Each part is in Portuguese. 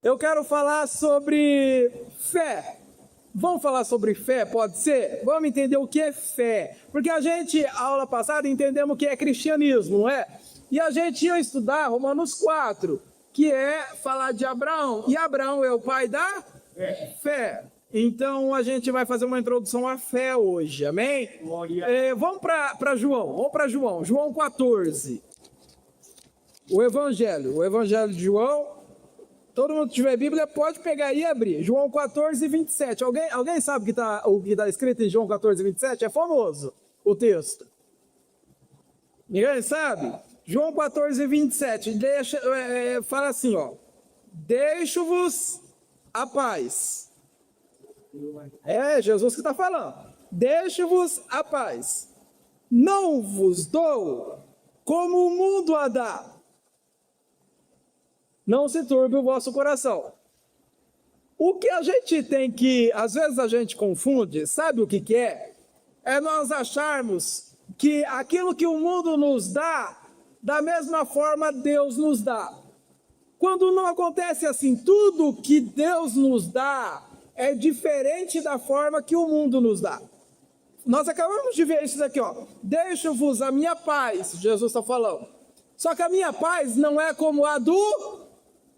Eu quero falar sobre fé. Vamos falar sobre fé, pode ser? Vamos entender o que é fé. Porque a gente, aula passada, entendemos o que é cristianismo, não é? E a gente ia estudar Romanos 4, que é falar de Abraão. E Abraão é o pai da fé. Então a gente vai fazer uma introdução à fé hoje, amém? Vamos para João, João 14. O Evangelho de João. Todo mundo que tiver Bíblia pode pegar e abrir. João 14, 27. Alguém sabe o que está escrito em João 14, 27? É famoso o texto. Ninguém sabe? João 14, 27. Fala assim, ó. Deixo-vos a paz. É Jesus que está falando. Deixo-vos a paz. Não vos dou como o mundo a dá. Não se turbe o vosso coração. O que a gente tem que, às vezes a gente confunde, sabe o que é? É nós acharmos que aquilo que o mundo nos dá, da mesma forma Deus nos dá. Quando não acontece assim, tudo que Deus nos dá é diferente da forma que o mundo nos dá. Nós acabamos de ver isso daqui, ó. Deixo-vos a minha paz, Jesus está falando. Só que a minha paz não é como a do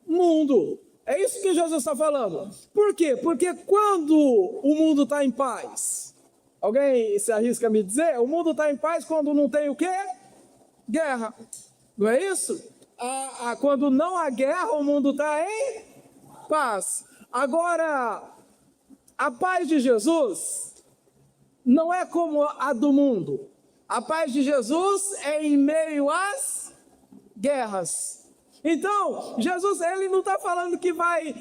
mundo. É isso que Jesus está falando. Por quê? Porque quando o mundo está em paz, alguém se arrisca a me dizer? O mundo está em paz quando não tem o quê? Guerra. Não é isso? Quando não há guerra, o mundo está em paz. Agora, a paz de Jesus não é como a do mundo. A paz de Jesus é em meio às guerras. Então, Jesus, ele não está falando que vai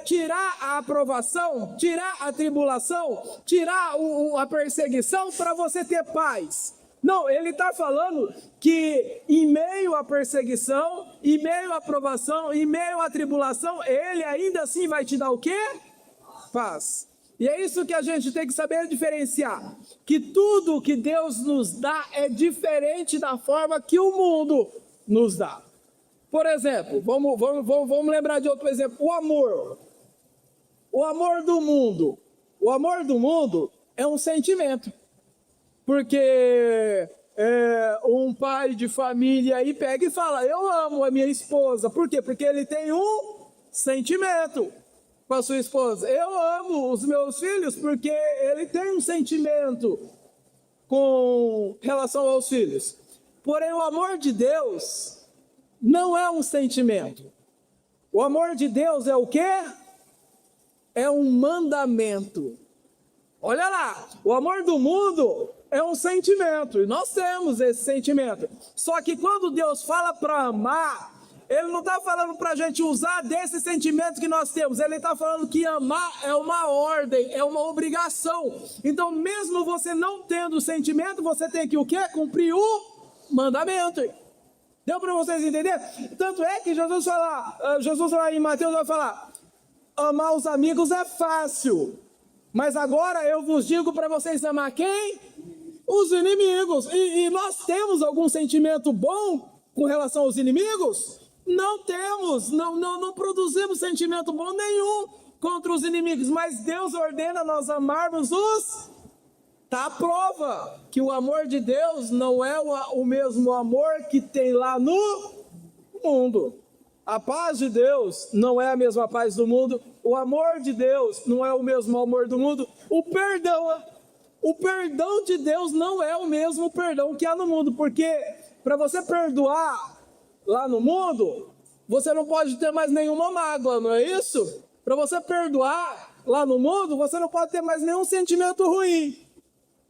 tirar a aprovação, tirar a tribulação, tirar a perseguição para você ter paz. Não, ele está falando que em meio à perseguição, em meio à aprovação, em meio à tribulação, ele ainda assim vai te dar o quê? Paz. E é isso que a gente tem que saber diferenciar. Que tudo que Deus nos dá é diferente da forma que o mundo nos dá. Por exemplo, vamos lembrar de outro exemplo, o amor. O amor do mundo. O amor do mundo é um sentimento. Porque um pai de família aí pega e fala, eu amo a minha esposa. Por quê? Porque ele tem um sentimento com a sua esposa. Eu amo os meus filhos porque ele tem um sentimento com relação aos filhos. Porém, o amor de Deus não é um sentimento. O amor de Deus é o quê? É um mandamento. Olha lá, o amor do mundo é um sentimento, e nós temos esse sentimento. Só que quando Deus fala para amar, Ele não está falando para a gente usar desse sentimento que nós temos. Ele está falando que amar é uma ordem, é uma obrigação. Então, mesmo você não tendo sentimento, você tem que o quê? Cumprir o mandamento. Deu para vocês entenderem? Tanto é que Jesus lá em Mateus vai falar, amar os amigos é fácil, mas agora eu vos digo para vocês amar quem? Os inimigos. E nós temos algum sentimento bom com relação aos inimigos? Não temos, não produzimos sentimento bom nenhum contra os inimigos, mas Deus ordena nós amarmos os... Está a prova que o amor de Deus não é o mesmo amor que tem lá no mundo. A paz de Deus não é a mesma paz do mundo. O amor de Deus não é o mesmo amor do mundo. O perdão de Deus não é o mesmo perdão que há no mundo. Porque para você perdoar lá no mundo, você não pode ter mais nenhuma mágoa, não é isso? Para você perdoar lá no mundo, você não pode ter mais nenhum sentimento ruim.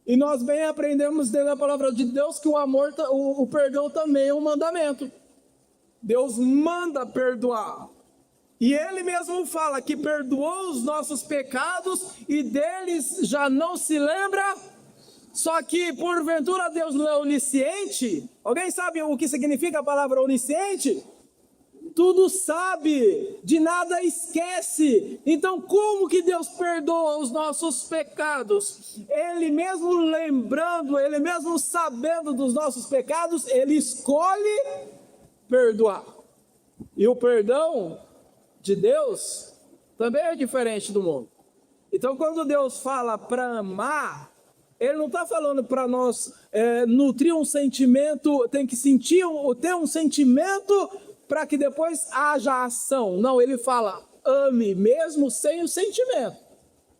E nós bem aprendemos dentro da palavra de Deus que o perdão também é um mandamento. Deus manda perdoar. E Ele mesmo fala que perdoou os nossos pecados e deles já não se lembra. Só que porventura Deus não é onisciente? Alguém sabe o que significa a palavra onisciente? Tudo sabe, de nada esquece. Então como que Deus perdoa os nossos pecados? Ele mesmo lembrando, Ele mesmo sabendo dos nossos pecados, Ele escolhe perdoar. E o perdão de Deus também é diferente do mundo. Então, quando Deus fala para amar, Ele não está falando para nós nutrir um sentimento, tem que sentir, ter um sentimento para que depois haja ação. Não, Ele fala, ame mesmo sem o sentimento.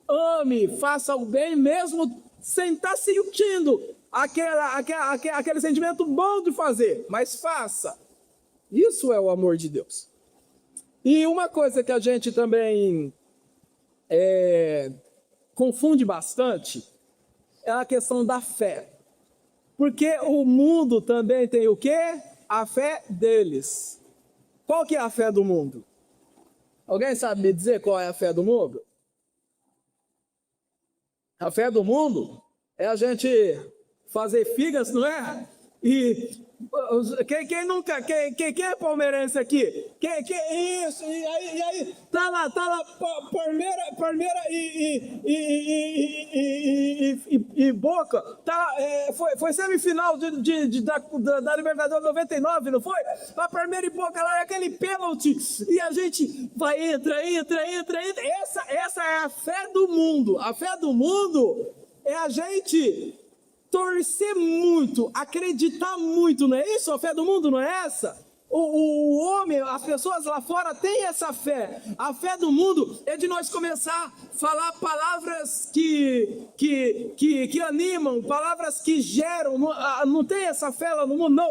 Ame, faça o bem mesmo sem estar sentindo aquele sentimento bom de fazer, mas faça. Isso é o amor de Deus. E uma coisa que a gente também confunde bastante é a questão da fé. Porque o mundo também tem o quê? A fé deles. Qual que é a fé do mundo? Alguém sabe me dizer qual é a fé do mundo? A fé do mundo é a gente fazer figas, não é? E quem nunca, quem é palmeirense aqui? Isso? E aí tá lá, Palmeira e Boca, tá, foi semifinal da Libertadores 99, não foi? A Palmeira e Boca lá é aquele pênalti e a gente vai, entra. Essa é a fé do mundo. A fé do mundo é a gente torcer muito, acreditar muito, não é isso? A fé do mundo não é essa? O homem, as pessoas lá fora têm essa fé. A fé do mundo é de nós começar a falar palavras que animam, palavras que geram. Não tem essa fé lá no mundo, não.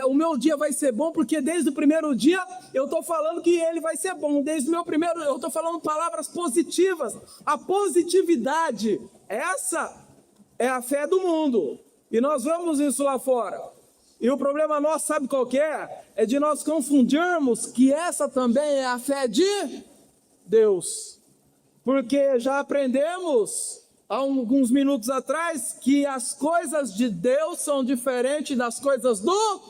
O meu dia vai ser bom porque desde o primeiro dia eu estou falando que ele vai ser bom. Desde o meu primeiro, eu estou falando palavras positivas. A positividade, essa é a fé do mundo. E nós vemos isso lá fora. E o problema nosso, sabe qual que é? É de nós confundirmos que essa também é a fé de Deus. Porque já aprendemos há alguns minutos atrás que as coisas de Deus são diferentes das coisas do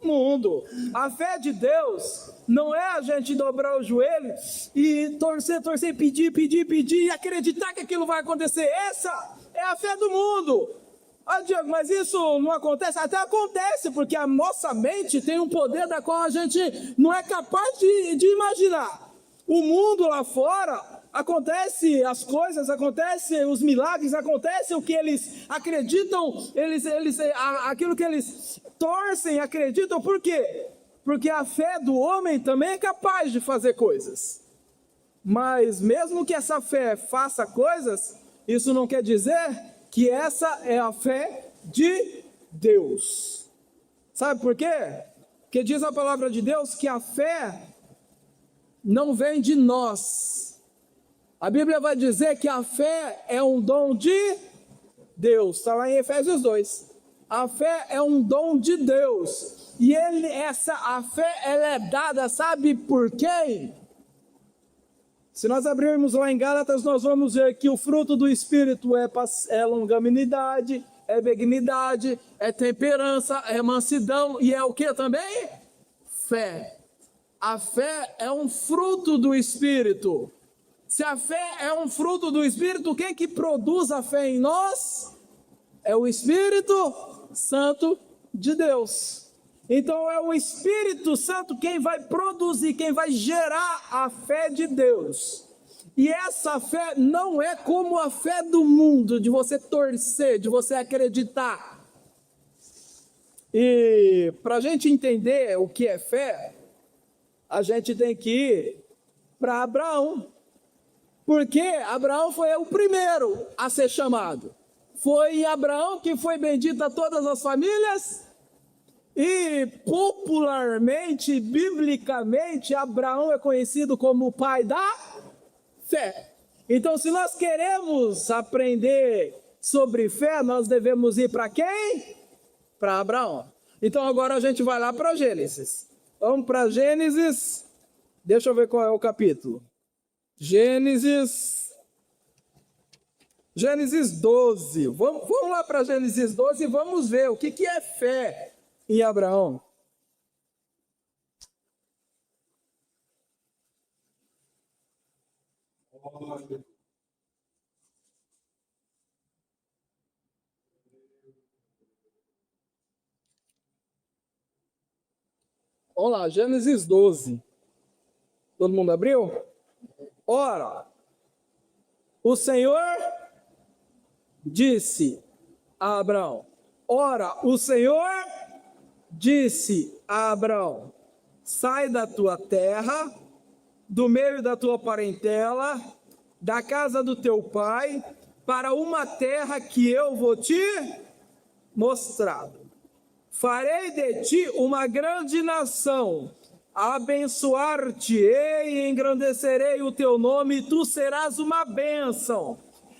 mundo. A fé de Deus não é a gente dobrar o joelho e torcer, pedir e acreditar que aquilo vai acontecer. Essa é a fé do mundo. Ah, Diego, mas isso não acontece? Até acontece, porque a nossa mente tem um poder da qual a gente não é capaz de imaginar. O mundo lá fora, acontece as coisas, acontece os milagres, acontece o que eles acreditam, aquilo que eles torcem, acreditam. Por quê? Porque a fé do homem também é capaz de fazer coisas. Mas mesmo que essa fé faça coisas, isso não quer dizer que essa é a fé de Deus. Sabe por quê? Porque diz a palavra de Deus que a fé não vem de nós. A Bíblia vai dizer que a fé é um dom de Deus. Está lá em Efésios 2. A fé é um dom de Deus. E a fé ela é dada, sabe por quem? Se nós abrirmos lá em Gálatas, nós vamos ver que o fruto do Espírito é longanimidade, é benignidade, é temperança, é mansidão e é o que também? Fé. A fé é um fruto do Espírito. Se a fé é um fruto do Espírito, quem que produz a fé em nós? É o Espírito Santo de Deus. Então é o Espírito Santo quem vai produzir, quem vai gerar a fé de Deus. E essa fé não é como a fé do mundo, de você torcer, de você acreditar. E para a gente entender o que é fé, a gente tem que ir para Abraão. Porque Abraão foi o primeiro a ser chamado. Foi Abraão que foi bendito a todas as famílias. E popularmente, biblicamente, Abraão é conhecido como o pai da fé. Então, se nós queremos aprender sobre fé, nós devemos ir para quem? Para Abraão. Então, agora a gente vai lá para Gênesis. Vamos para Gênesis. Deixa eu ver qual é o capítulo. Gênesis 12. Vamos lá para Gênesis 12 e vamos ver o que é fé em Abraão. Vamos lá, Gênesis 12. Todo mundo abriu? Ora, o Senhor disse a Abraão. Ora, o Senhor disse a Abraão: sai da tua terra, do meio da tua parentela, da casa do teu pai, para uma terra que eu vou te mostrar. Farei de ti uma grande nação, abençoar-te-ei e engrandecerei o teu nome, e tu serás uma bênção.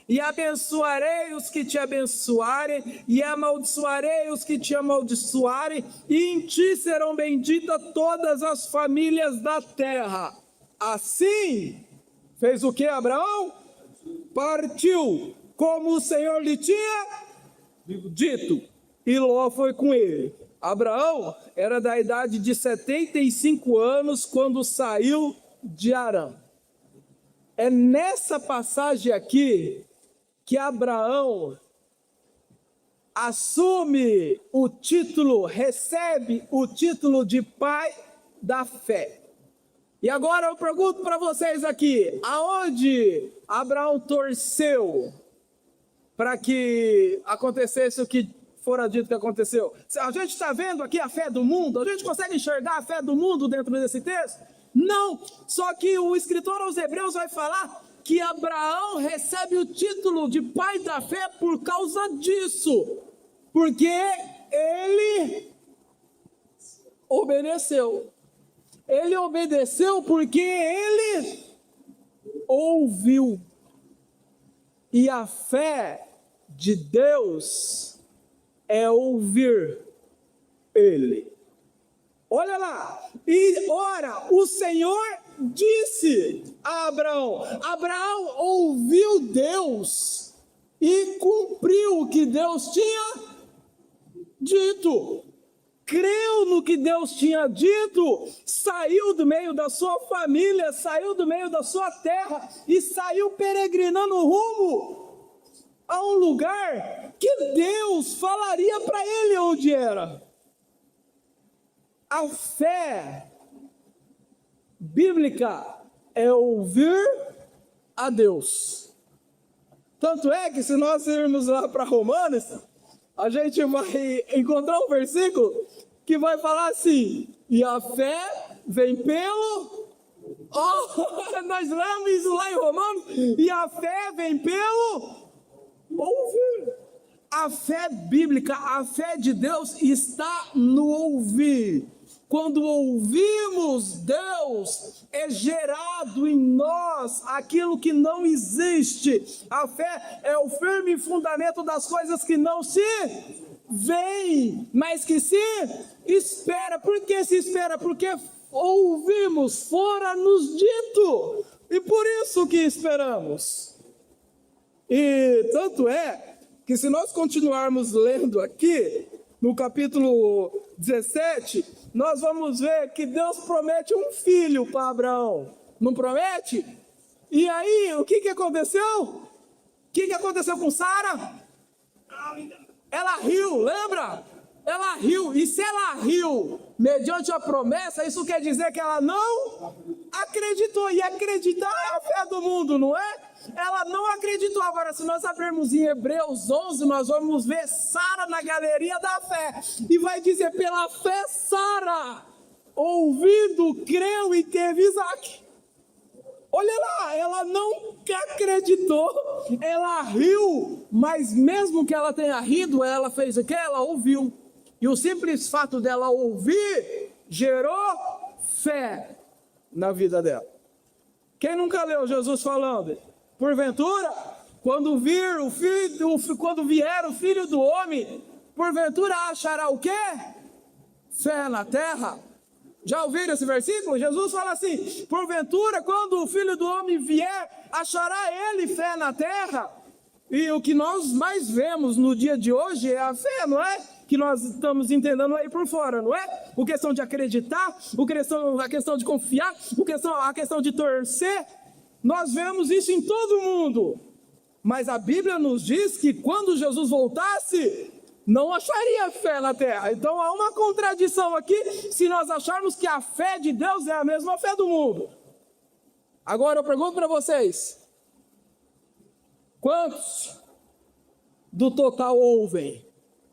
E abençoarei os que te abençoarem, e amaldiçoarei os que te amaldiçoarem, e em ti serão benditas todas as famílias da terra. Assim, fez o que Abraão? Partiu, como o Senhor lhe tinha dito, e Ló foi com ele. Abraão era da idade de 75 anos quando saiu de Harã. É nessa passagem aqui que Abraão assume o título, recebe o título de pai da fé. E agora eu pergunto para vocês aqui, aonde Abraão torceu para que acontecesse o que fora dito que aconteceu? A gente está vendo aqui a fé do mundo? A gente consegue enxergar a fé do mundo dentro desse texto? Não, só que o escritor aos Hebreus vai falar que Abraão recebe o título de pai da fé por causa disso, porque ele obedeceu. Ele obedeceu porque ele ouviu. E a fé de Deus é ouvir ele. Olha lá, e ora, o Senhor disse a Abraão. Abraão ouviu Deus e cumpriu o que Deus tinha dito. Creu no que Deus tinha dito, saiu do meio da sua família, saiu do meio da sua terra e saiu peregrinando rumo a um lugar que Deus falaria para ele onde era. A fé bíblica é ouvir a Deus. Tanto é que se nós irmos lá para Romanos, a gente vai encontrar um versículo que vai falar assim: e a fé vem pelo... nós lemos isso lá em Romanos, e a fé vem pelo ouvir. A fé bíblica, a fé de Deus está no ouvir. Quando ouvimos Deus, é gerado em nós aquilo que não existe. A fé é o firme fundamento das coisas que não se veem, mas que se espera. Por que se espera? Porque ouvimos, fora nos dito, e por isso que esperamos. E tanto é que se nós continuarmos lendo aqui, no capítulo 17, nós vamos ver que Deus promete um filho para Abraão. Não promete? E aí, o que aconteceu? O que aconteceu com Sara? Ela riu, lembra? Ela riu. E se ela riu mediante a promessa, isso quer dizer que ela não acreditou. E acreditar é a fé do mundo, não é? Ela não acreditou. Agora, se nós abrirmos em Hebreus 11, nós vamos ver Sara na galeria da fé. E vai dizer, pela fé Sara, ouvindo, creu e teve Isaac. Olha lá, ela não acreditou, ela riu. Mas mesmo que ela tenha rido, ela fez o quê? Ela ouviu. E o simples fato dela ouvir, gerou fé na vida dela. Quem nunca leu Jesus falando? Porventura, quando vier o filho do homem, porventura achará o quê? Fé na terra. Já ouviram esse versículo? Jesus fala assim: porventura, quando o filho do homem vier, achará ele fé na terra? E o que nós mais vemos no dia de hoje é a fé, não é? Que nós estamos entendendo aí por fora, não é? A questão de acreditar, a questão de confiar, a questão de torcer. Nós vemos isso em todo mundo, mas a Bíblia nos diz que quando Jesus voltasse, não acharia fé na terra. Então há uma contradição aqui, se nós acharmos que a fé de Deus é a mesma fé do mundo. Agora eu pergunto para vocês, quantos do total ouvem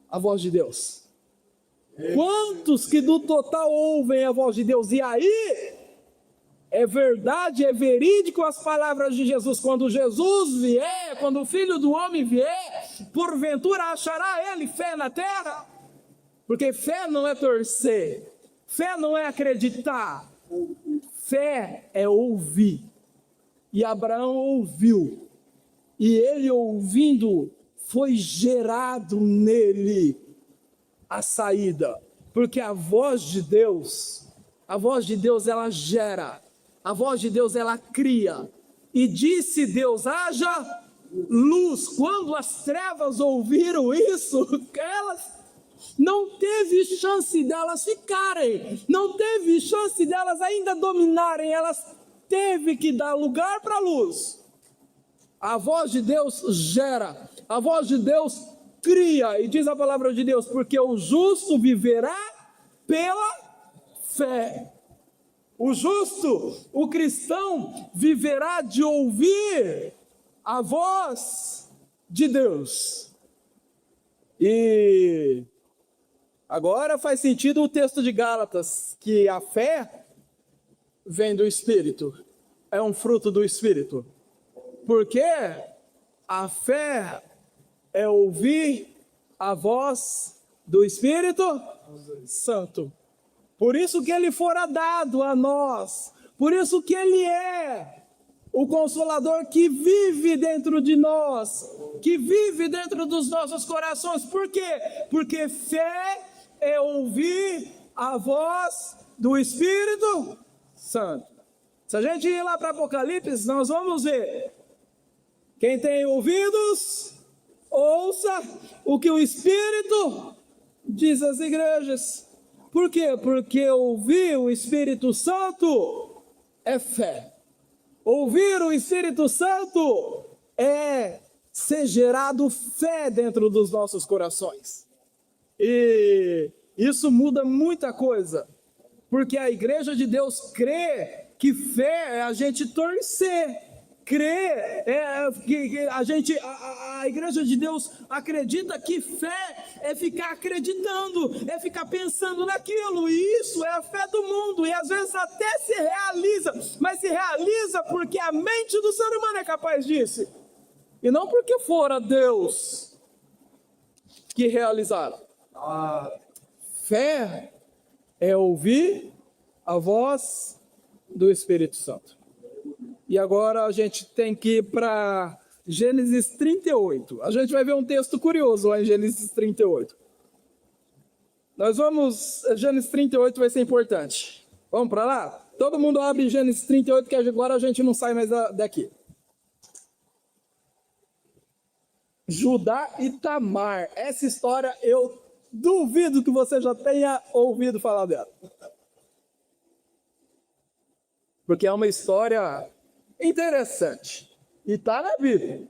a voz de Deus? Quantos que do total ouvem a voz de Deus? E aí, é verdade, é verídico as palavras de Jesus. Quando Jesus vier, quando o Filho do Homem vier, porventura achará ele fé na terra? Porque fé não é torcer, fé não é acreditar, fé é ouvir. E Abraão ouviu, e ele ouvindo, foi gerado nele a saída, porque a voz de Deus ela gera, a voz de Deus ela cria, e disse Deus, haja luz. Quando as trevas ouviram isso, elas não teve chance delas ficarem, não teve chance delas ainda dominarem, elas teve que dar lugar para a luz. A voz de Deus gera, a voz de Deus cria, e diz a palavra de Deus, porque o justo viverá pela fé. O justo, o cristão, viverá de ouvir a voz de Deus. E agora faz sentido o texto de Gálatas, que a fé vem do Espírito, é um fruto do Espírito. Porque a fé é ouvir a voz do Espírito Santo. Por isso que ele fora dado a nós, por isso que ele é o Consolador que vive dentro de nós, que vive dentro dos nossos corações. Por quê? Porque fé é ouvir a voz do Espírito Santo. Se a gente ir lá para Apocalipse, nós vamos ver. Quem tem ouvidos, ouça o que o Espírito diz às igrejas. Por quê? Porque ouvir o Espírito Santo é fé. Ouvir o Espírito Santo é ser gerado fé dentro dos nossos corações. E isso muda muita coisa. Porque a igreja de Deus crê que fé é a gente torcer. Crer é que a igreja de Deus acredita que fé é ficar acreditando, é ficar pensando naquilo, e isso é a fé do mundo, e às vezes até se realiza, mas se realiza porque a mente do ser humano é capaz disso, e não porque fora Deus que realizaram. A fé é ouvir a voz do Espírito Santo. E agora a gente tem que ir para Gênesis 38. A gente vai ver um texto curioso lá em Gênesis 38. Gênesis 38 vai ser importante. Vamos para lá? Todo mundo abre Gênesis 38, que agora a gente não sai mais daqui. Judá e Tamar. Essa história eu duvido que você já tenha ouvido falar dela. Porque é uma história interessante. E está na Bíblia.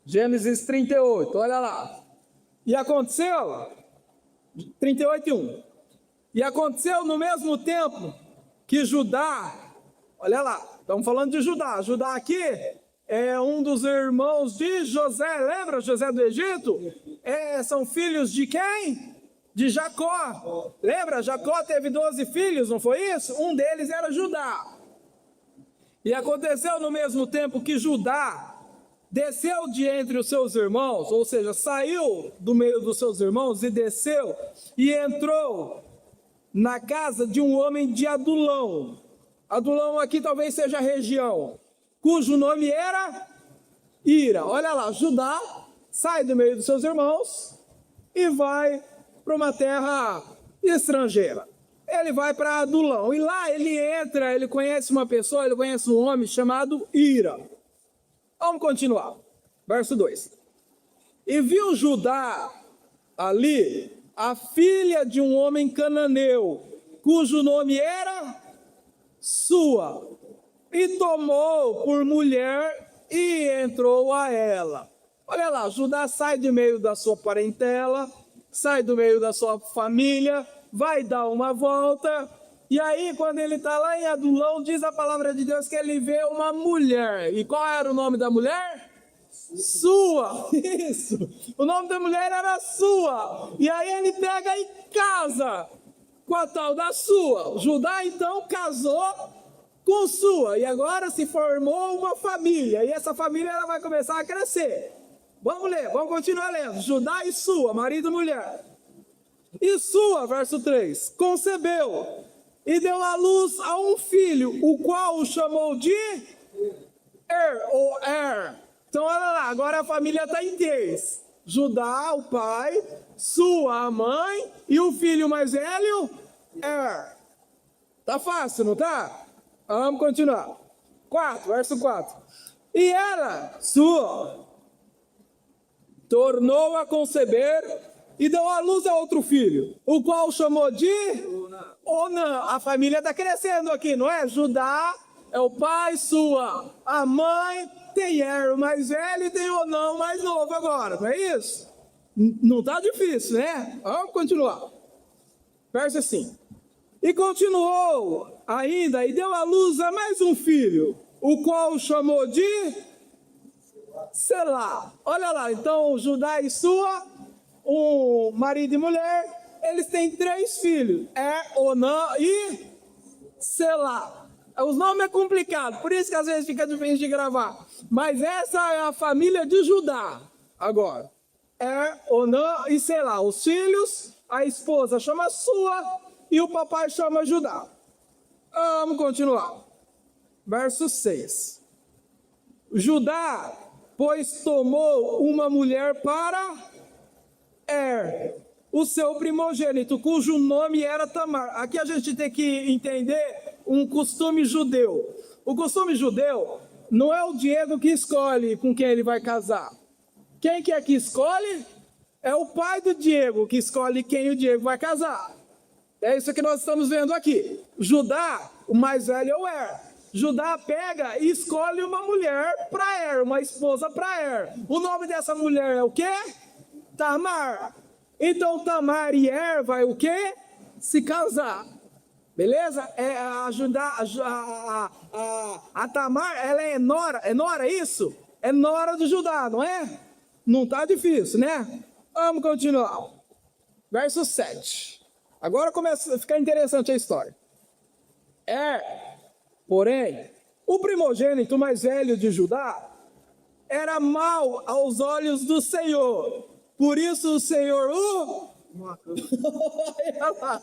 Gênesis 38, olha lá. E aconteceu, 38:1. E aconteceu no mesmo tempo que Judá, olha lá, estamos falando de Judá. Judá aqui é um dos irmãos de José, lembra José do Egito? São filhos de quem? De Jacó. Lembra? Jacó teve 12 filhos, não foi isso? Um deles era Judá. E aconteceu no mesmo tempo que Judá desceu de entre os seus irmãos, ou seja, saiu do meio dos seus irmãos e desceu e entrou na casa de um homem de Adulão. Adulão aqui talvez seja a região, cujo nome era Ira. Olha lá, Judá sai do meio dos seus irmãos e vai para uma terra estrangeira. Ele vai para Adulão, e lá ele entra, ele conhece uma pessoa, ele conhece um homem chamado Ira. Vamos continuar, verso 2. E viu Judá ali a filha de um homem cananeu, cujo nome era Sua, e tomou por mulher e entrou a ela. Olha lá, Judá sai do meio da sua parentela, sai do meio da sua família, vai dar uma volta E aí, quando ele está lá em Adulão, diz a palavra de Deus que ele vê uma mulher. E qual era o nome da mulher? Sua. Isso. O nome da mulher era Sua. E aí ele pega e casa com a tal da Sua. Judá, então, casou com Sua. E agora se formou uma família. E essa família ela vai começar a crescer. Vamos ler, vamos continuar lendo. Judá e Sua, marido e mulher. E Sua, verso 3, concebeu e deu à luz a um filho, o qual o chamou de ou Er. Então, olha lá, agora a família está em três. Judá, o pai, Sua, a mãe, e o filho mais velho, Er. Tá fácil, não tá? Vamos continuar. 4, verso 4. E ela, Sua, tornou a conceber e deu à luz a outro filho, o qual chamou de Onã. A família está crescendo aqui, não é? Judá é o pai, Sua, a mãe, tem Er, o mais velho, e tem Onã, o mais novo agora, não é isso? Não está difícil, né? Vamos continuar. Verso 5. E continuou ainda, e deu à luz a mais um filho, o qual chamou de Selá. Olha lá, então Judá e Sua, um marido e mulher, eles têm 3 filhos, Onã e Selá. Os nomes é complicado, por isso que às vezes fica difícil de gravar. Mas essa é a família de Judá. Agora, Onã e Selá. Os filhos, a esposa chama Sua e o papai chama Judá. Vamos continuar. Verso 6. Judá, pois tomou uma mulher para o seu primogênito, cujo nome era Tamar. Aqui a gente tem que entender um costume judeu. O costume judeu não é o Diego que escolhe com quem ele vai casar. Quem que é que escolhe? É o pai do Diego que escolhe quem o Diego vai casar. É isso que nós estamos vendo aqui. Judá, o mais velho é o Judá pega e escolhe uma mulher para uma esposa para O nome dessa mulher é o quê? Tamar. Então Tamar e vai o quê? Se casar. Beleza? A Tamar, ela é nora. É nora isso? É nora do Judá, não é? Não tá difícil, né? Vamos continuar. Verso 7. Agora começa a ficar interessante a história. Porém, o primogênito mais velho de Judá era mau aos olhos do Senhor. Por isso o Senhor olha lá.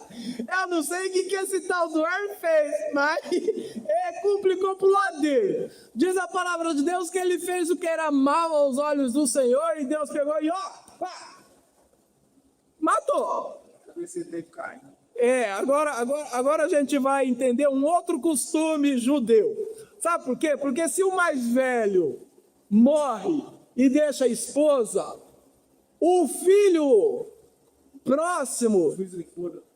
Eu não sei o que esse tal do fez, mas complicou pro lado dele. Diz a palavra de Deus que ele fez o que era mal aos olhos do Senhor e Deus pegou e matou. Agora a gente vai entender um outro costume judeu. Sabe por quê? Porque se o mais velho morre e deixa a esposa, o filho próximo,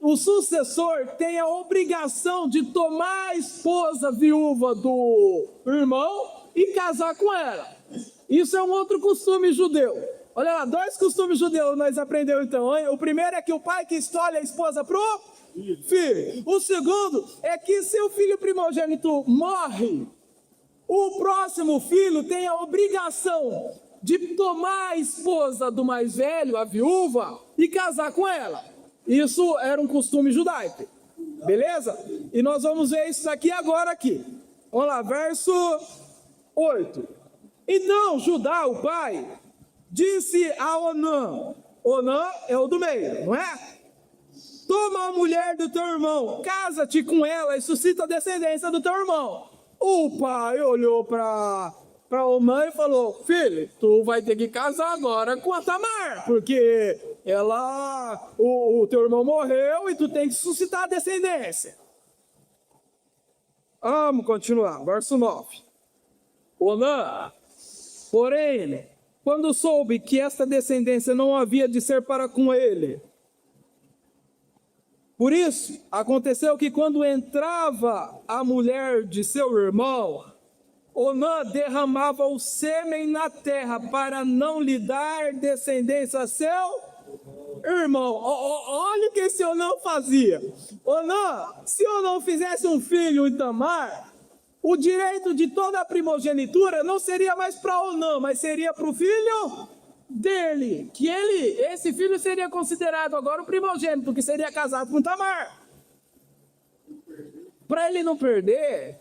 o sucessor, tem a obrigação de tomar a esposa viúva do irmão e casar com ela. Isso é um outro costume judeu. Olha lá, 2 costumes judeus nós aprendemos então. Hein? O primeiro é que o pai que escolhe a esposa pro filho. O segundo é que se o filho primogênito morre, o próximo filho tem a obrigação de tomar a esposa do mais velho, a viúva, e casar com ela. Isso era um costume judaico. Beleza? E nós vamos ver isso aqui agora aqui. Vamos lá, verso 8. Então Judá, o pai, disse a Onã. Onã é o do meio, não é? Toma a mulher do teu irmão, casa-te com ela e suscita a descendência do teu irmão. O pai olhou para Onã e falou: filho, tu vai ter que casar agora com a Tamar, porque o teu irmão morreu e tu tem que suscitar a descendência. Vamos continuar, verso 9. Onã, porém, quando soube que esta descendência não havia de ser para com ele, por isso, aconteceu que quando entrava a mulher de seu irmão, Onã derramava o sêmen na terra para não lhe dar descendência a seu Irmão, olha o que esse Onã fazia. Onã, se Onã fizesse um filho em Tamar, o direito de toda a primogenitura não seria mais para Onã, mas seria para o filho dele. Que esse filho seria considerado agora o primogênito, que seria casado com Tamar. Para ele não perder,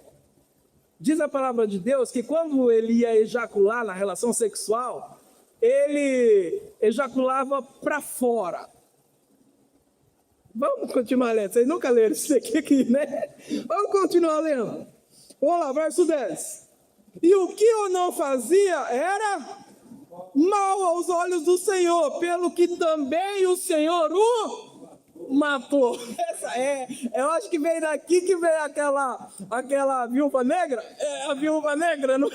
diz a palavra de Deus que quando ele ia ejacular na relação sexual, ele ejaculava para fora. Vamos continuar lendo. Vocês nunca leram isso aqui, né? Vamos continuar lendo. Vamos lá, verso 10. E o que Onã fazia era mal aos olhos do Senhor, pelo que também o Senhor o matou. Eu acho que veio daqui que veio aquela viúva negra. A viúva negra, não?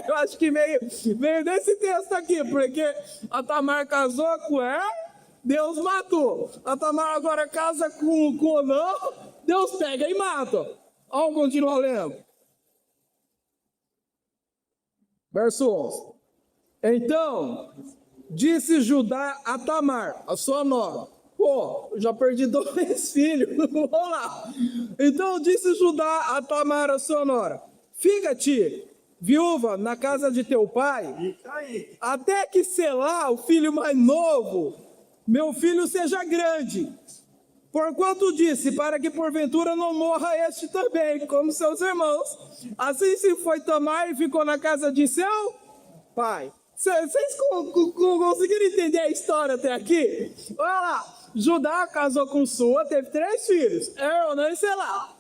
Eu acho que veio desse texto aqui, porque a Tamar casou com ela, Deus matou. A Tamar agora casa com Onã, Deus pega e mata. Vamos continuar lendo. Verso 11. Então, disse Judá a Tamar, a sua nora. Pô, já perdi 2 filhos, vamos lá. Então disse Judá a Tamar, a sua nora. Fica-te, viúva, na casa de teu pai, até que Selá, o filho mais novo, meu filho seja grande. Porquanto disse, para que porventura não morra este também, como seus irmãos. Assim se foi Tamar e ficou na casa de seu pai. Vocês conseguiram entender a história até aqui? Olha lá, Judá casou com Sua, teve 3 filhos, Onã e Selá.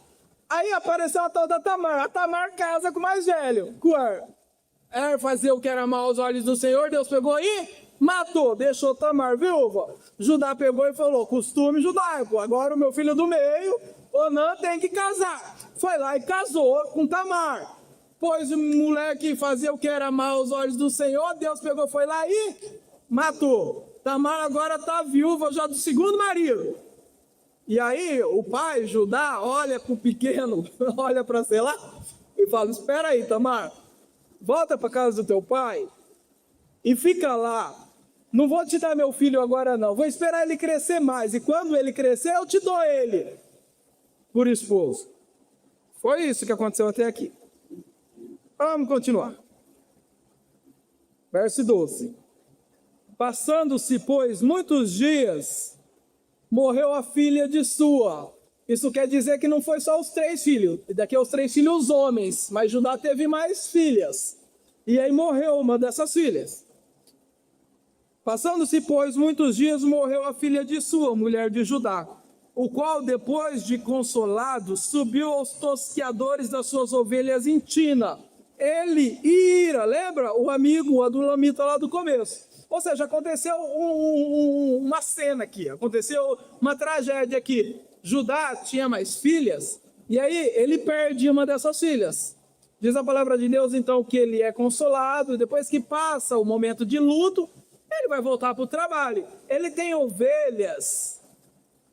Aí apareceu a tal da Tamar. A Tamar casa com o mais velho, com fazia o que era mal aos olhos do Senhor, Deus pegou e matou, deixou Tamar viúva. Judá pegou e falou, costume judaico, agora o meu filho do meio, Onã, tem que casar. Foi lá e casou com Tamar. Pois o moleque fazia o que era mal aos olhos do Senhor, Deus pegou, foi lá e matou. Tamar agora está viúva já do segundo marido. E aí o pai, Judá, olha para o pequeno, olha para Selá e fala, espera aí, Tamar, volta para casa do teu pai e fica lá. Não vou te dar meu filho agora não, vou esperar ele crescer mais. E quando ele crescer, eu te dou ele por esposo. Foi isso que aconteceu até aqui. Vamos continuar. Verso 12. Passando-se, pois, muitos dias, morreu a filha de Sua. Isso quer dizer que não foi só os 3 filhos. Daqui os 3 filhos homens, mas Judá teve mais filhas. E aí morreu uma dessas filhas. Passando-se, pois, muitos dias, morreu a filha de Sua, mulher de Judá, o qual, depois de consolado, subiu aos tosqueadores das suas ovelhas em Tina. Ele e Ira, lembra? O amigo, o adulamita lá do começo. Ou seja, aconteceu uma cena aqui, aconteceu uma tragédia aqui. Judá tinha mais filhas, e aí ele perde uma dessas filhas. Diz a palavra de Deus, então, que ele é consolado, e depois que passa o momento de luto, ele vai voltar para o trabalho. Ele tem ovelhas,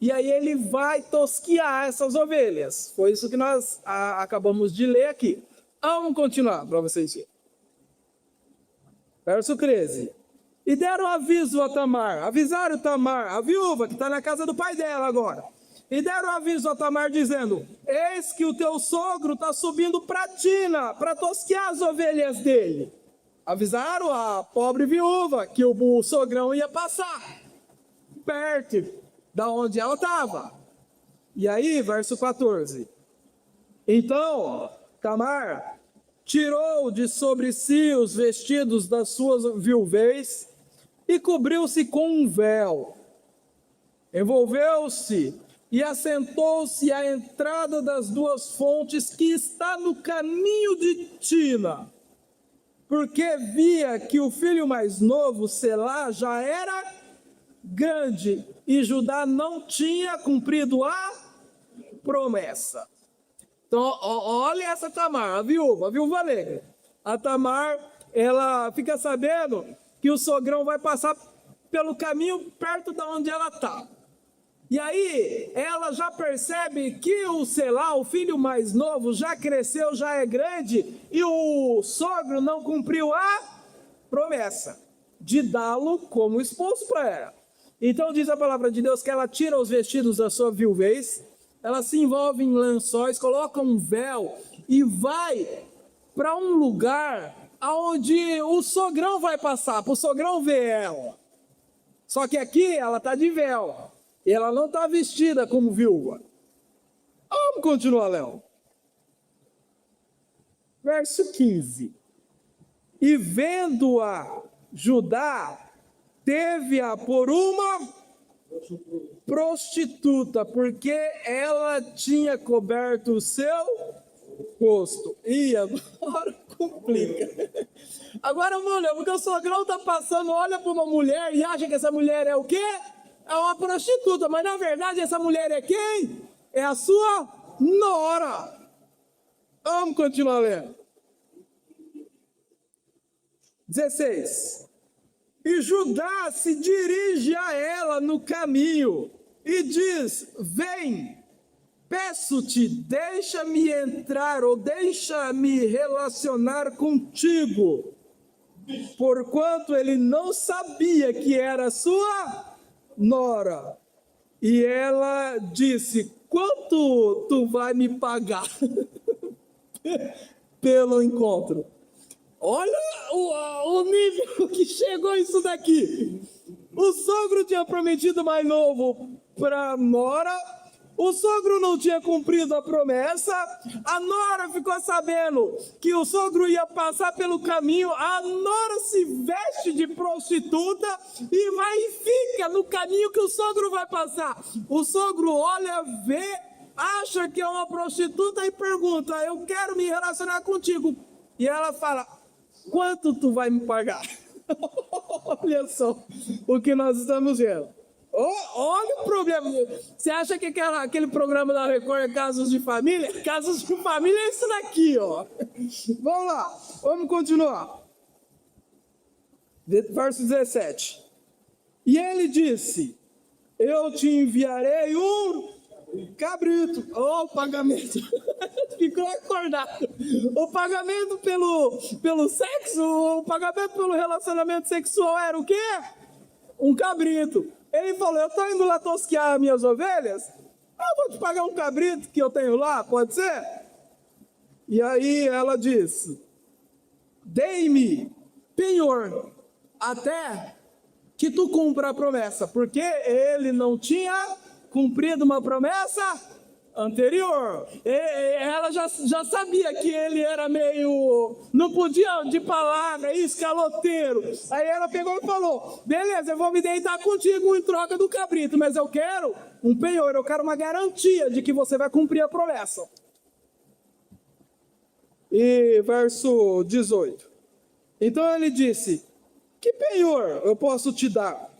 e aí ele vai tosquear essas ovelhas. Foi isso que nós acabamos de ler aqui. Vamos continuar para vocês verem. Verso 13. E deram aviso a Tamar, avisaram Tamar, a viúva que está na casa do pai dela agora. E deram aviso a Tamar dizendo, eis que o teu sogro está subindo para Tina, para tosquear as ovelhas dele. Avisaram a pobre viúva que o sogrão ia passar perto da onde ela estava. E aí, verso 14. Então, Tamar tirou de sobre si os vestidos das suas viuvez e cobriu-se com um véu. Envolveu-se e assentou-se à entrada das 2 fontes que está no caminho de Tina, porque via que o filho mais novo, Selá, já era grande e Judá não tinha cumprido a promessa. Então, olha essa Tamar, a viúva negra. A Tamar, ela fica sabendo que o sogrão vai passar pelo caminho perto de onde ela está. E aí, ela já percebe que o Selá, o filho mais novo, já cresceu, já é grande, e o sogro não cumpriu a promessa de dá-lo como esposo para ela. Então diz a palavra de Deus que ela tira os vestidos da sua viuvez, ela se envolve em lençóis, coloca um véu e vai para um lugar onde o sogrão vai passar, para o sogrão ver ela. Só que aqui ela está de véu, e ela não está vestida como viúva. Vamos continuar, Léo. Verso 15. E vendo-a Judá, teve-a por uma prostituta, porque ela tinha coberto o seu rosto. E agora complica. Agora, mulher, porque o sogrão está passando, olha para uma mulher e acha que essa mulher é o quê? É uma prostituta, mas na verdade essa mulher é quem? É a sua nora. Vamos continuar lendo. 16. E Judá se dirige a ela no caminho e diz: vem, peço-te, deixa-me entrar ou deixa-me relacionar contigo. Porquanto ele não sabia que era sua nora. E ela disse: quanto tu vai me pagar pelo encontro? Olha o nível que chegou isso daqui. O sogro tinha prometido mais novo para a nora. O sogro não tinha cumprido a promessa. A nora ficou sabendo que o sogro ia passar pelo caminho. A nora se veste de prostituta e vai e fica no caminho que o sogro vai passar. O sogro olha, vê, acha que é uma prostituta e pergunta: eu quero me relacionar contigo. E ela fala: quanto tu vai me pagar? Olha só o que nós estamos vendo. Olha o problema. Você acha que aquele programa da Record é Casos de Família? Casos de Família é isso daqui, ó. Vamos lá, vamos continuar. Verso 17. E ele disse: eu te enviarei um cabrito. O pagamento. Ficou acordado. O pagamento pelo sexo, o pagamento pelo relacionamento sexual era o quê? Um cabrito. Ele falou: eu estou indo lá tosquear minhas ovelhas, eu vou te pagar um cabrito que eu tenho lá, pode ser? E aí ela disse: dei-me penhor até que tu cumpra a promessa, porque ele não tinha cumprido uma promessa anterior. Ela já sabia que ele era meio, não podia de palavra, escaloteiro. Aí ela pegou e falou: beleza, eu vou me deitar contigo em troca do cabrito, mas eu quero um penhor, eu quero uma garantia de que você vai cumprir a promessa. E verso 18. Então ele disse: que penhor eu posso te dar?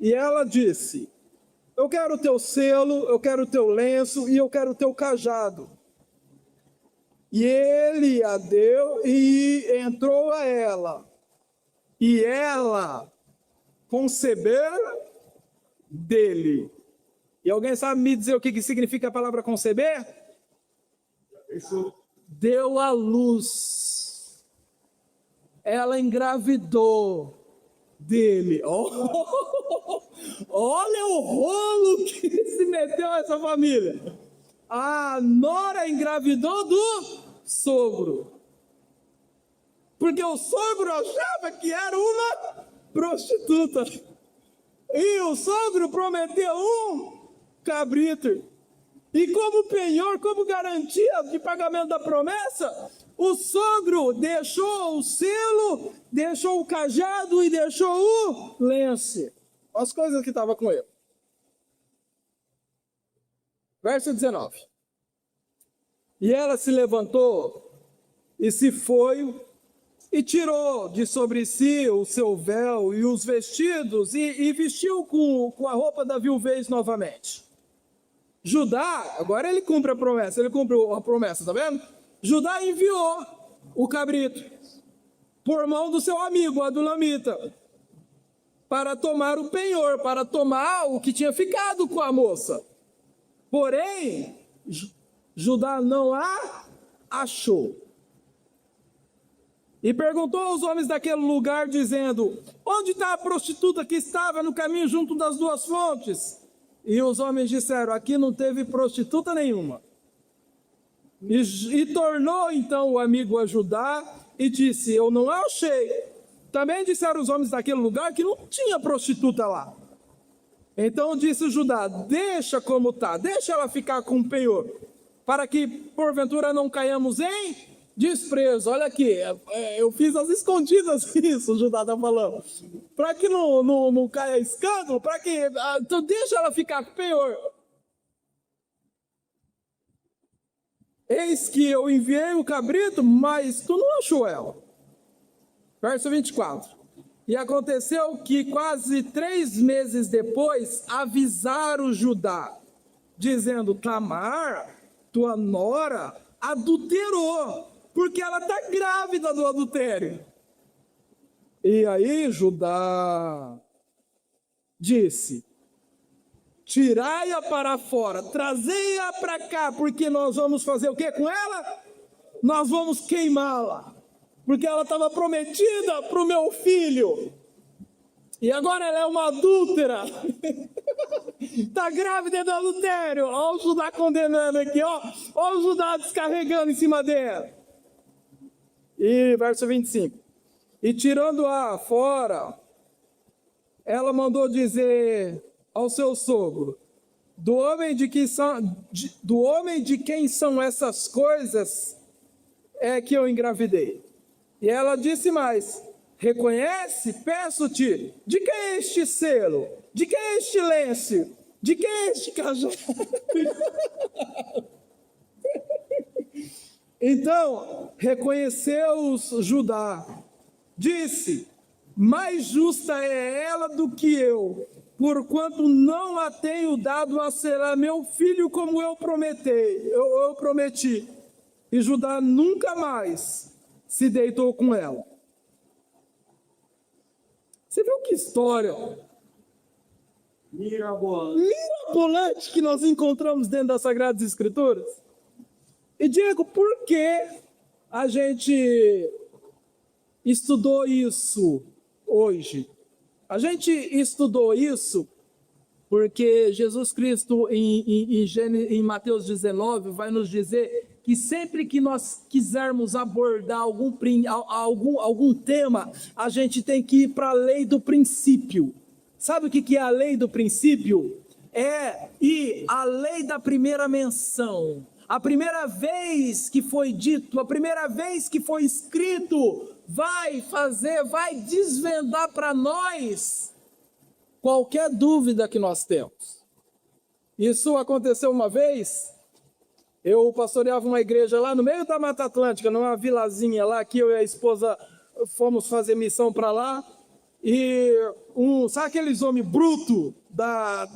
E ela disse: eu quero o teu selo, eu quero o teu lenço e eu quero o teu cajado. E ele a deu e entrou a ela. E ela concebeu dele. E alguém sabe me dizer o que significa a palavra conceber? Isso. Deu à luz. Ela engravidou dele. Olha o rolo que se meteu essa família. A nora engravidou do sogro. Porque o sogro achava que era uma prostituta. E o sogro prometeu um cabrito. E como penhor, como garantia de pagamento da promessa, o sogro deixou o selo, deixou o cajado e deixou o lenço. As coisas que estavam com ele. Verso 19. E ela se levantou e se foi e tirou de sobre si o seu véu e os vestidos e vestiu com a roupa da viuvez novamente. Judá, agora ele cumpre a promessa, tá vendo? Judá enviou o cabrito por mão do seu amigo Adulamita para tomar o penhor, para tomar o que tinha ficado com a moça. Porém, Judá não a achou. E perguntou aos homens daquele lugar, dizendo: onde está a prostituta que estava no caminho junto das duas fontes? E os homens disseram: aqui não teve prostituta nenhuma. E tornou então o amigo a Judá e disse: eu não achei. Também disseram os homens daquele lugar que não tinha prostituta lá. Então disse Judá: deixa como está, deixa ela ficar com o penhor, para que porventura não caiamos em desprezo. Olha aqui, eu fiz as escondidas isso, Judá está falando. Para que não caia escândalo, para que. Então deixa ela ficar com o penhor. Eis que eu enviei o cabrito, mas tu não achou ela. Verso 24. E aconteceu que quase 3 meses depois avisaram Judá, dizendo: Tamar, tua nora, adulterou, porque ela está grávida do adultério. E aí Judá disse: tirai-a para fora, trazei-a para cá, porque nós vamos fazer o que com ela? Nós vamos queimá-la, porque ela estava prometida para o meu filho, e agora ela é uma adúltera, está grávida do adultério. Olha o Judá condenando aqui, olha o Judá descarregando em cima dela. E verso 25, e tirando-a fora, ela mandou dizer ao seu sogro: do homem de quem são essas coisas é que eu engravidei. E ela disse mais: reconhece, peço-te, de quem é este selo? De quem é este lenço? De quem é este cajado? Então reconheceu-os Judá, disse: mais justa é ela do que eu, porquanto não a tenho dado a ser meu filho como eu prometi. E Judá nunca mais se deitou com ela. Você viu que história mirabolante que nós encontramos dentro das Sagradas Escrituras? E Diego, por que a gente estudou isso hoje? A gente estudou isso porque Jesus Cristo, em Mateus 19, vai nos dizer que sempre que nós quisermos abordar algum tema, a gente tem que ir para a lei do princípio. Sabe o que é a lei do princípio? É a lei da primeira menção. A primeira vez que foi dito, a primeira vez que foi escrito, vai desvendar para nós qualquer dúvida que nós temos. Isso aconteceu uma vez. Eu pastoreava uma igreja lá no meio da Mata Atlântica, numa vilazinha lá, que eu e a esposa fomos fazer missão para lá. E sabe aqueles homens brutos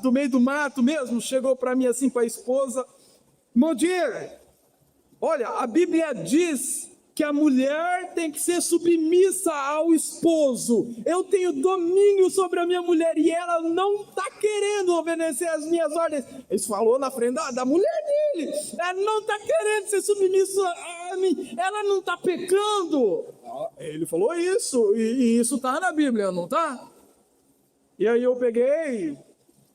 do meio do mato mesmo? Chegou para mim assim com a esposa: Modir, olha, a Bíblia diz que a mulher tem que ser submissa ao esposo. Eu tenho domínio sobre a minha mulher e ela não está querendo obedecer às minhas ordens. Ele falou na frente da mulher dele. Ela não está querendo ser submissa a mim. Ela não está pecando. Ele falou isso, e isso está na Bíblia, não está? E aí eu peguei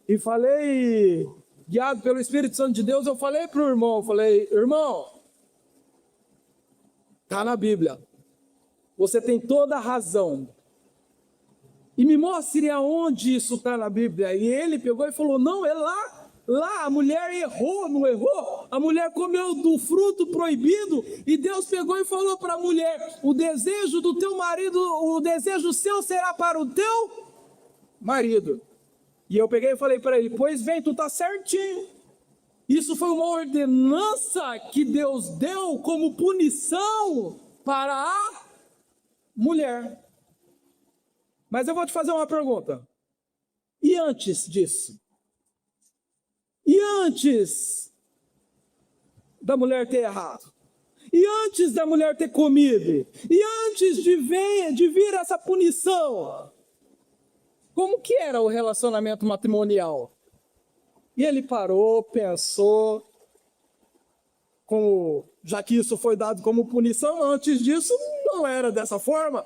e falei, guiado pelo Espírito Santo de Deus, eu falei para o irmão, irmão, está na Bíblia, você tem toda a razão, e me mostre aonde isso está na Bíblia. E ele pegou e falou: não, é lá a mulher errou, não errou? A mulher comeu do fruto proibido, e Deus pegou e falou para a mulher: o desejo do teu marido, o desejo seu será para o teu marido. E eu peguei e falei para ele: pois bem, tu está certinho. Isso foi uma ordenança que Deus deu como punição para a mulher. Mas eu vou te fazer uma pergunta. E antes disso? E antes da mulher ter errado? E antes da mulher ter comido? E antes de vir essa punição? Como que era o relacionamento matrimonial? E ele parou, pensou, como já que isso foi dado como punição, antes disso não era dessa forma.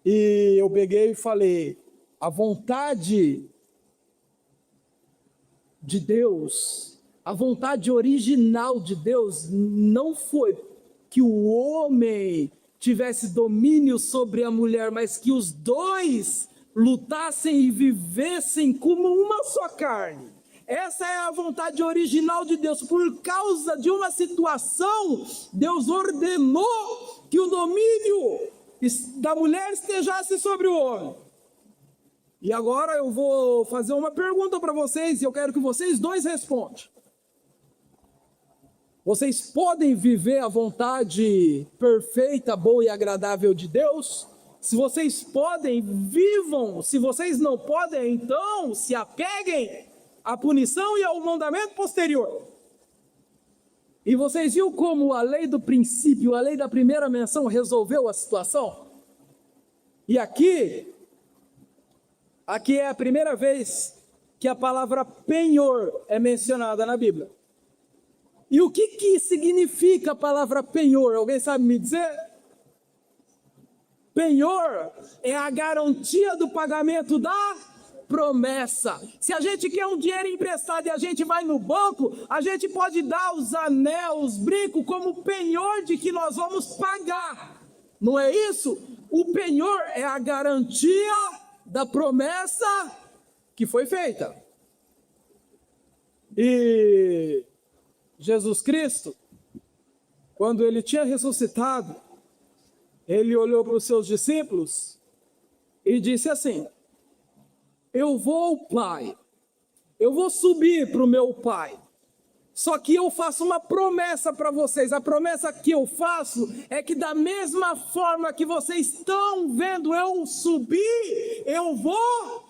E eu peguei e falei, a vontade de Deus, a vontade original de Deus não foi que o homem tivesse domínio sobre a mulher, mas que os dois lutassem e vivessem como uma só carne. Essa é a vontade original de Deus. Por causa de uma situação, Deus ordenou que o domínio da mulher estejasse sobre o homem. E agora eu vou fazer uma pergunta para vocês e eu quero que vocês dois respondam. Vocês podem viver a vontade perfeita, boa e agradável de Deus? Se vocês podem, vivam. Se vocês não podem, então se apeguem à punição e ao mandamento posterior. E vocês viram como a lei do princípio, a lei da primeira menção resolveu a situação? E aqui é a primeira vez que a palavra penhor é mencionada na Bíblia. E o que significa a palavra penhor? Alguém sabe me dizer? Penhor é a garantia do pagamento da promessa. Se a gente quer um dinheiro emprestado e a gente vai no banco, a gente pode dar os anéis, os brincos como penhor de que nós vamos pagar. Não é isso? O penhor é a garantia da promessa que foi feita. E Jesus Cristo, quando ele tinha ressuscitado, ele olhou para os seus discípulos e disse assim: eu vou ao Pai, eu vou subir para o meu Pai, só que eu faço uma promessa para vocês. A promessa que eu faço é que da mesma forma que vocês estão vendo eu subir, eu vou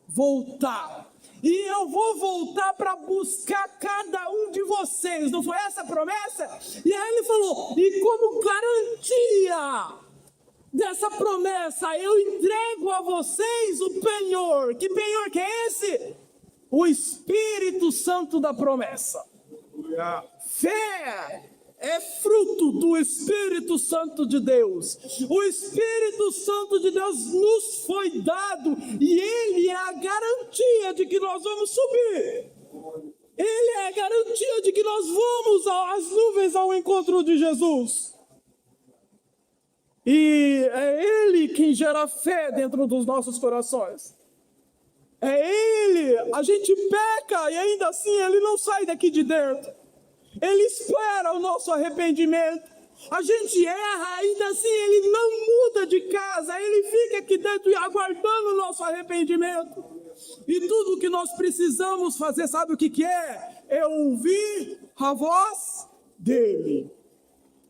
voltar. E eu vou voltar para buscar cada um de vocês. Não foi essa a promessa? E aí ele falou, e como garantia dessa promessa, eu entrego a vocês o penhor. Que penhor que é esse? O Espírito Santo da promessa. Fé é fruto do Espírito Santo de Deus. O Espírito Santo de Deus nos foi dado e Ele é a garantia de que nós vamos subir. Ele é a garantia de que nós vamos às nuvens ao encontro de Jesus. E é Ele quem gera fé dentro dos nossos corações. É Ele. A gente peca e ainda assim Ele não sai daqui de dentro. Ele espera o nosso arrependimento. A gente erra, ainda assim Ele não muda de casa. Ele fica aqui dentro aguardando o nosso arrependimento. E tudo o que nós precisamos fazer, sabe o que é? É ouvir a voz dEle.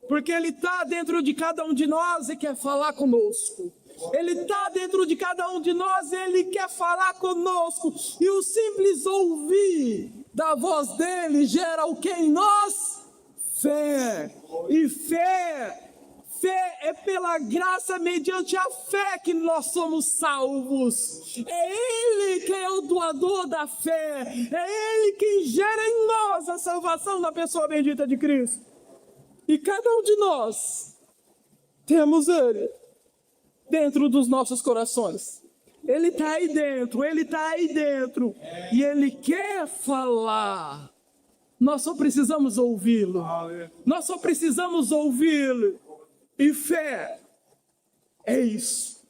Porque Ele está dentro de cada um de nós e quer falar conosco. Ele está dentro de cada um de nós e Ele quer falar conosco. E o simples ouvir da voz dEle gera o que em nós? Fé. E fé é pela graça, mediante a fé que nós somos salvos. É Ele que é o doador da fé. É Ele que gera em nós a salvação da pessoa bendita de Cristo. E cada um de nós temos Ele dentro dos nossos corações. Ele está aí dentro, Ele está aí dentro. E Ele quer falar. Nós só precisamos ouvi-lo. Nós só precisamos ouvi-lo. E fé é isso.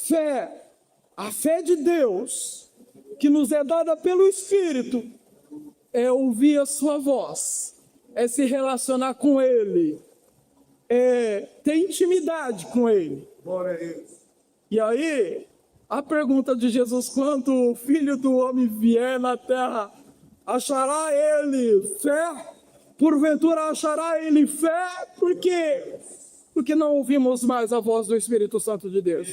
Fé, a fé de Deus, que nos é dada pelo Espírito, é ouvir a sua voz, é se relacionar com Ele, é ter intimidade com Ele. E aí, a pergunta de Jesus, quando o Filho do Homem vier na terra, achará Ele fé? Porventura achará Ele fé? Por quê? Porque não ouvimos mais a voz do Espírito Santo de Deus.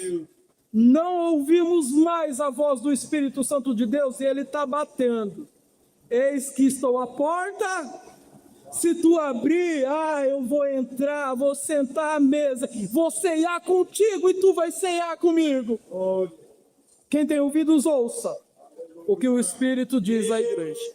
Não ouvimos mais a voz do Espírito Santo de Deus e Ele está batendo. Eis que estou à porta. Se tu abrir, eu vou entrar, vou sentar à mesa, vou ceiar contigo e tu vai ceiar comigo. Quem tem ouvidos, ouça o que o Espírito diz à igreja.